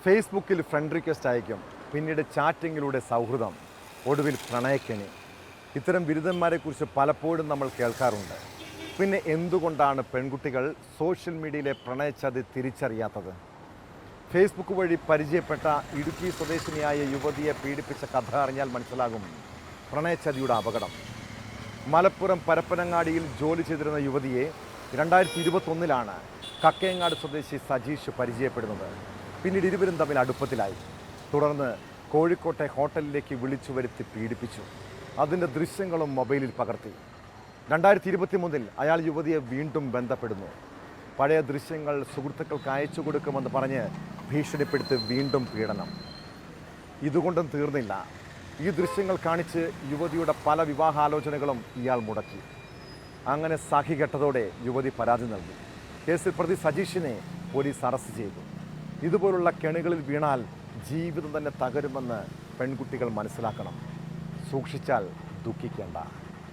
ഫേസ്ബുക്കിൽ friend request അയക്കും, പിന്നീട് ചാറ്റിങ്ങിലൂടെ സൗഹൃദം, ഒടുവിൽ പ്രണയക്കെണി. ഇത്തരം ബിരുദന്മാരെക്കുറിച്ച് പലപ്പോഴും നമ്മൾ കേൾക്കാറുണ്ട്. പിന്നെ എന്തുകൊണ്ടാണ് പെൺകുട്ടികൾ സോഷ്യൽ മീഡിയയിലെ പ്രണയച്ചതി തിരിച്ചറിയാത്തത്? ഫേസ്ബുക്ക് വഴി പരിചയപ്പെട്ട ഇടുക്കി സ്വദേശിനിയായ യുവതിയെ പീഡിപ്പിച്ച കഥ അറിഞ്ഞാൽ മനസ്സിലാകും പ്രണയച്ചതിയുടെ അപകടം. മലപ്പുറം പരപ്പനങ്ങാടിയിൽ ജോലി ചെയ്തിരുന്ന യുവതിയെ 2021 കക്കയങ്ങാട് സ്വദേശി സജീഷ് പരിചയപ്പെടുന്നത്. പിന്നീട് ഇരുവരും തമ്മിൽ അടുപ്പത്തിലായി. തുടർന്ന് കോഴിക്കോട്ടെ ഹോട്ടലിലേക്ക് വിളിച്ചു വരുത്തി പീഡിപ്പിച്ചു. അതിൻ്റെ ദൃശ്യങ്ങളും മൊബൈലിൽ പകർത്തി. 2023 അയാൾ യുവതിയെ വീണ്ടും ബന്ധപ്പെടുന്നു. പഴയ ദൃശ്യങ്ങൾ സുഹൃത്തുക്കൾക്ക് അയച്ചു കൊടുക്കുമെന്ന് പറഞ്ഞ് ഭീഷണിപ്പെടുത്തി വീണ്ടും പീഡനം. ഇതുകൊണ്ടും തീർന്നില്ല. ഈ ദൃശ്യങ്ങൾ കാണിച്ച് യുവതിയുടെ പല വിവാഹാലോചനകളും ഇയാൾ മുടക്കി. അങ്ങനെ സഖി കെട്ടതോടെ യുവതി പരാതി നൽകി. കേസിൽ പ്രതി സജീഷിനെ പോലീസ് അറസ്റ്റ് ചെയ്തു. ഇതുപോലുള്ള കെണികളിൽ വീണാൽ ജീവിതം തന്നെ തകരുമെന്ന് പെൺകുട്ടികൾ മനസ്സിലാക്കണം. സൂക്ഷിച്ചാൽ ദുഃഖിക്കേണ്ട.